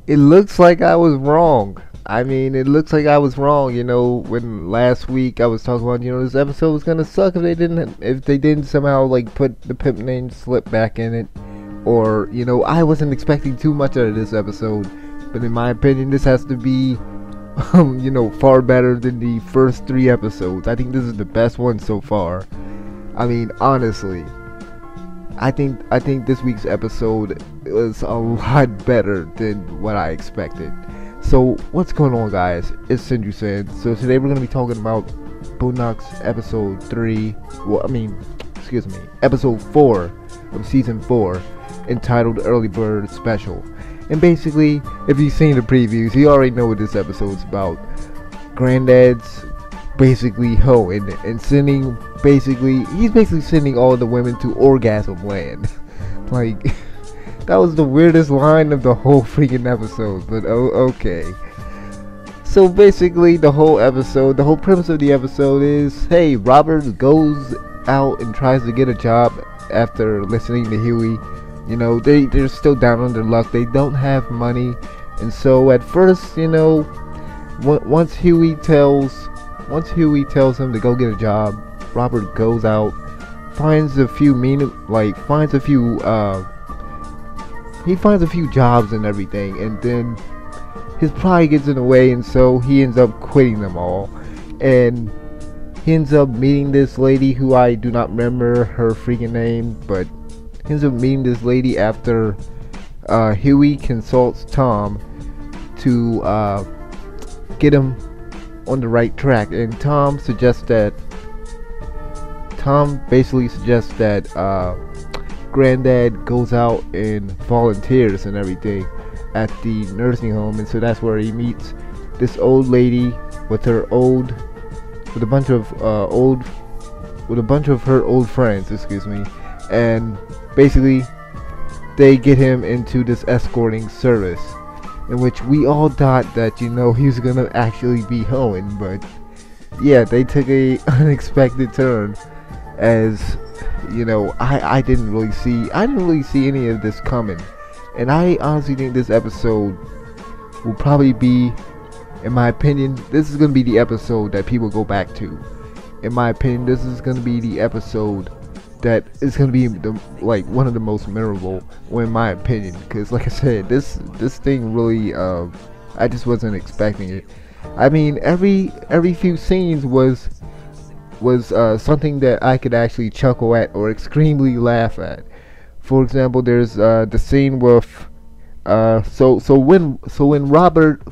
It looks like I was wrong. I mean, it looks like I was wrong. When last week I was talking about, this episode was gonna suck if they didn't somehow like put the pimp named Slip back in it, or I wasn't expecting too much out of this episode. But in my opinion, this has to be, far better than the first 3 episodes. I think this is the best one so far. I mean, honestly. I think this week's episode was a lot better than what I expected. So what's going on, guys? It's Senju-san. So today we're gonna be talking about Boondocks episode 3. Episode 4 of season 4, entitled Early Bird Special. And basically, if you've seen the previews, you already know what this episode's about. Granddad's basically hoeing and he's basically sending all the women to orgasm land. Like, that was the weirdest line of the whole freaking episode, but okay. So basically the whole premise of the episode is, hey, Robert goes out and tries to get a job after listening to Huey. They're still down on their luck. They don't have money, and so at first, once Huey tells him to go get a job, Robert goes out, finds a few jobs and everything, and then his pride gets in the way, and so he ends up quitting them all, and he ends up meeting this lady who I do not remember her freaking name, but he ends up meeting this lady after Huey consults Tom to get him on the right track, and Tom basically suggests that Granddad goes out and volunteers and everything at the nursing home, and so that's where he meets this old lady with a bunch of her old friends, and basically they get him into this escorting service, in which we all thought that he was gonna actually be hoeing, but yeah, they took a unexpected turn, as I didn't really see any of this coming, and I honestly think this episode will probably be, in my opinion, this is gonna be the episode that people go back to. In my opinion, this is gonna be the episode that is gonna be one of the most memorable, in my opinion, because like I said, this thing really, I just wasn't expecting it. I mean, every few scenes was something that I could actually chuckle at or extremely laugh at. For example, there's the scene with when Robert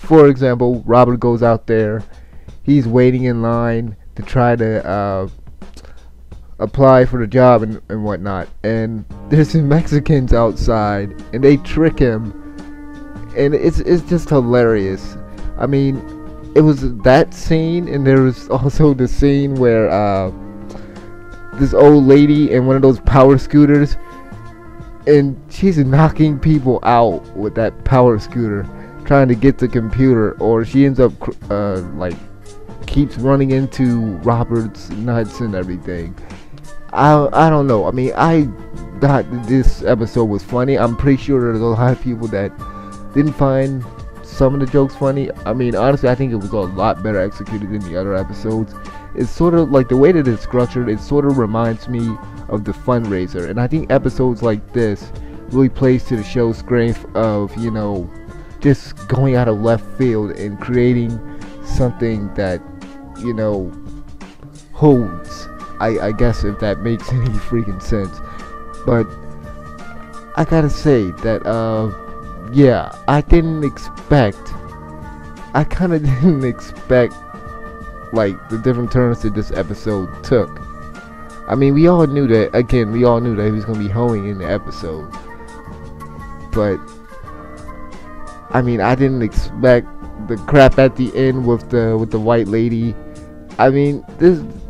goes out there, he's waiting in line to try to apply for the job and whatnot, and there's some Mexicans outside and they trick him, and it's just hilarious. I mean, it was that scene, and there was also the scene where this old lady in one of those power scooters, and she's knocking people out with that power scooter trying to get the computer, or she ends up keeps running into Robert's nuts and everything. I don't know. I mean, I thought this episode was funny. I'm pretty sure there's a lot of people that didn't find some of the jokes funny. I mean, honestly, I think it was a lot better executed than the other episodes. It's sort of like the way that it's structured, it sort of reminds me of The Fundraiser, and I think episodes like this really plays to the show's strength of, just going out of left field and creating something that, holds. I guess, if that makes any freaking sense. But I gotta say that yeah, I kinda didn't expect the different turns that this episode took. I mean, we all knew that he was gonna be hoeing in the episode, but I mean, I didn't expect the crap at the end with the white lady. I mean,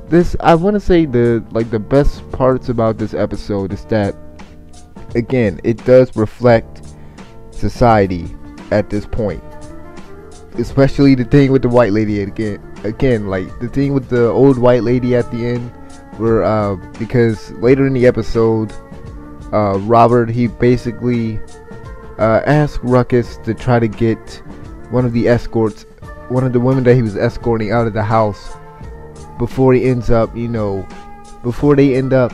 this I want to say the best parts about this episode is that, again, it does reflect society at this point, especially the thing with the white lady again, the thing with the old white lady at the end, where because later in the episode, Robert, he basically asked Ruckus to try to get one of the escorts, one of the women that he was escorting out of the house before he ends up, before they end up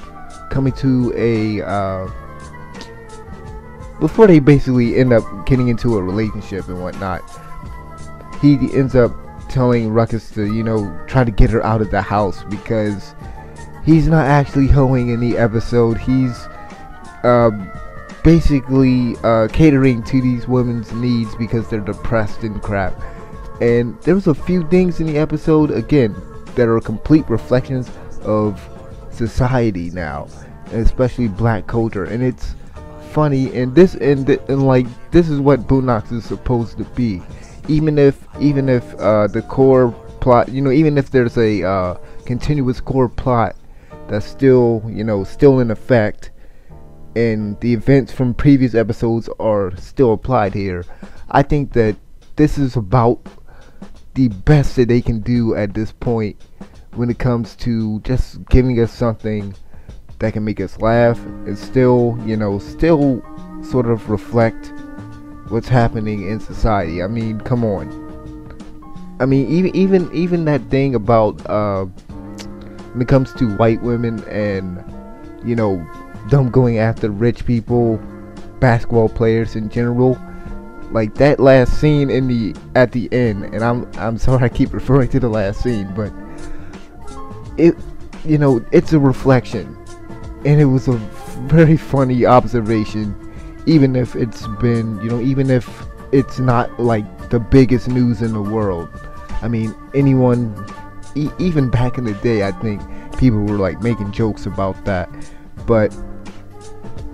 coming to before they basically end up getting into a relationship and whatnot. He ends up telling Ruckus to, try to get her out of the house because he's not actually hoeing in the episode. He's basically catering to these women's needs because they're depressed and crap. And there's a few things in the episode, again, that are complete reflections of society now, and especially black culture. And it's funny, and this is what Boondocks is supposed to be. Even if the core plot, even if there's a continuous core plot that's still in effect, and the events from previous episodes are still applied here, I think that this is about the best that they can do at this point when it comes to just giving us something that can make us laugh and still sort of reflect what's happening in society. I mean, come on. I mean, even that thing about when it comes to white women and them going after rich people, basketball players in general, like that last scene at the end, and I'm sorry I keep referring to the last scene, but it's a reflection, and it was a very funny observation, even if it's been, even if it's not like the biggest news in the world. I mean, anyone, even back in the day, I think people were like making jokes about that. But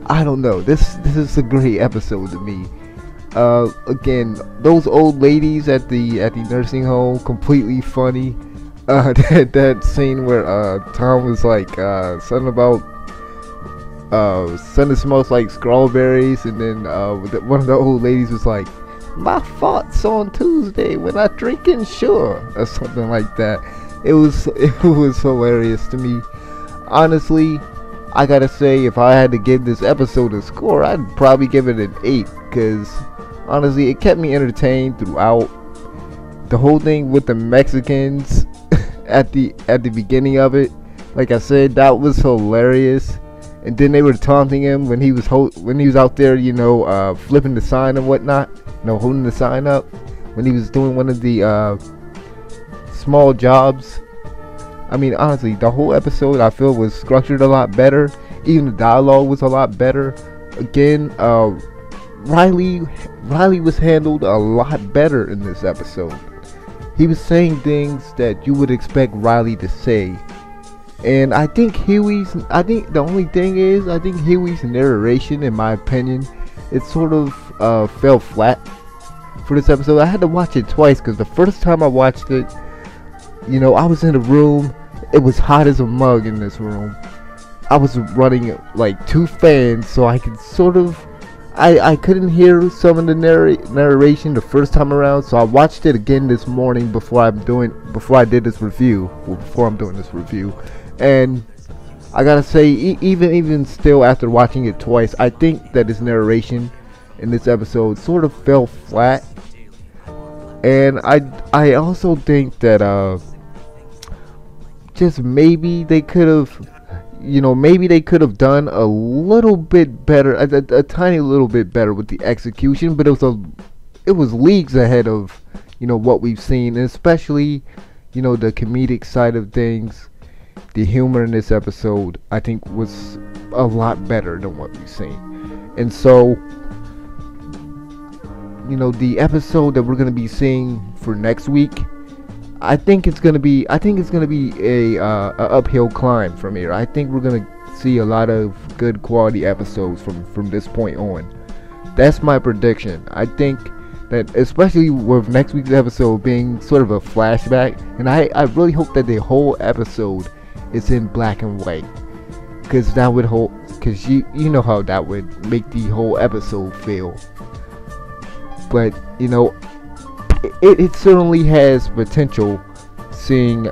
I don't know. This is a great episode to me. Again, those old ladies at the nursing home, completely funny. That scene where Tom was like something about something smells like strawberries, and then one of the old ladies was like, "My thoughts on Tuesday when I drinking sure," or something like that. It was hilarious to me. Honestly, I gotta say, if I had to give this episode a score, I'd probably give it an 8, because honestly, it kept me entertained throughout. The whole thing with the Mexicans at the beginning of it, like I said, that was hilarious. And then they were taunting him when he was out there, flipping the sign and whatnot, holding the sign up when he was doing one of the small jobs. I mean, honestly, the whole episode I feel was structured a lot better. Even the dialogue was a lot better. Again, Riley was handled a lot better in this episode. He was saying things that you would expect Riley to say. And I think the only thing is, I think Huey's narration, in my opinion, it sort of fell flat for this episode. I had to watch it twice, because the first time I watched it, I was in a room. It was hot as a mug in this room. I was running like 2 fans, so I could sort of, I couldn't hear some of the narration the first time around. So I watched it again this morning before I'm doing this review. And I gotta say, even still after watching it twice, I think that his narration in this episode sort of fell flat. And I also think that just maybe they could have done a little bit better, a tiny little bit better with the execution. But it was leagues ahead of what we've seen, and especially the comedic side of things. The humor in this episode, I think, was a lot better than what we've seen. And so, the episode that we're gonna be seeing for next week, I think it's gonna be a uphill climb from here. I think we're gonna see a lot of good quality episodes from this point on. That's my prediction. I think that, especially with next week's episode being sort of a flashback, and I really hope that the whole episode is in black and white, because that would you know how that would make the whole episode feel. But it certainly has potential, seeing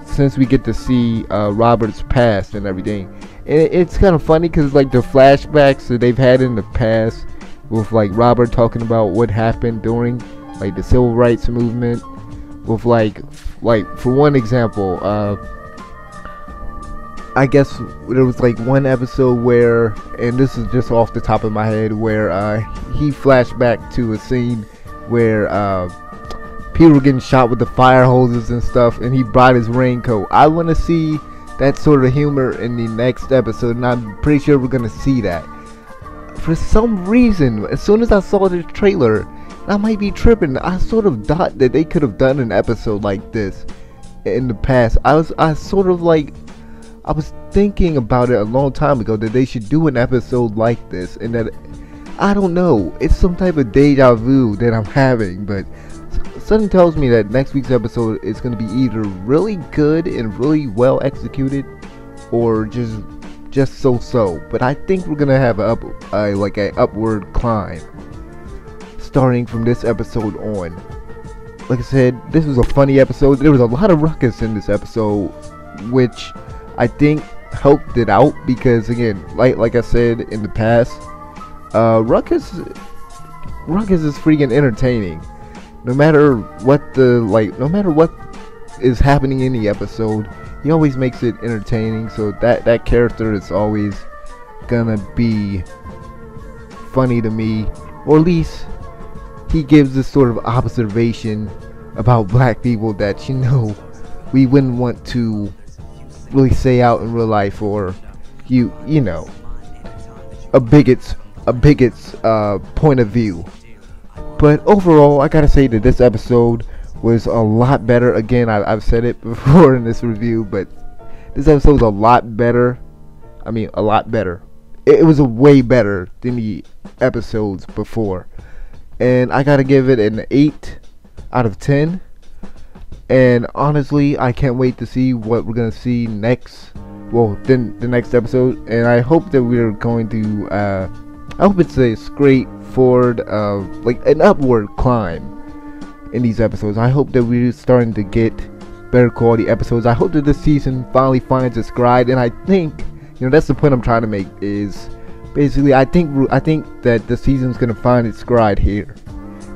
since we get to see Robert's past and everything. And it's kind of funny, because like the flashbacks that they've had in the past, with like Robert talking about what happened during like the civil rights movement, with like for one example, I guess there was like one episode where, and this is just off the top of my head, where he flashed back to a scene where people were getting shot with the fire hoses and stuff, and he brought his raincoat. I want to see that sort of humor in the next episode, and I'm pretty sure we're gonna see that. For some reason, as soon as I saw the trailer, I might be tripping, I sort of thought that they could have done an episode like this in the past. I was thinking about it a long time ago, that they should do an episode like this, and that, I don't know, it's some type of deja vu that I'm having, but something tells me that next week's episode is going to be either really good and really well executed, or just so-so. But I think we're going to have an upward climb starting from this episode on. Like I said, this was a funny episode. There was a lot of ruckus in this episode, which I think helped it out, because again, like I said in the past, Ruckus is freaking entertaining. No matter what is happening in the episode, he always makes it entertaining. So that character is always gonna be funny to me, or at least he gives this sort of observation about black people that, you know, we wouldn't want to really say out in real life, or you know, a bigot's point of view. But overall, I gotta say that this episode was a lot better. Again, I've said it before in this review, but this episode was a lot better. I mean, a lot better. It was a way better than the episodes before, and I gotta give it an 8 out of 10. And honestly, I can't wait to see what we're gonna see next. Well, then the next episode, and I hope that we're going to. I hope it's a straightforward, like an upward climb in these episodes. I hope that we're starting to get better quality episodes. I hope that this season finally finds its stride, and I think, you know, that's the point I'm trying to make. Is basically, I think that the season's gonna find its stride here.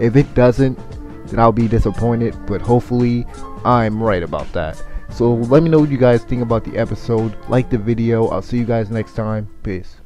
If it doesn't, then I'll be disappointed, but hopefully I'm right about that. So let me know what you guys think about the episode. Like the video. I'll see you guys next time. Peace.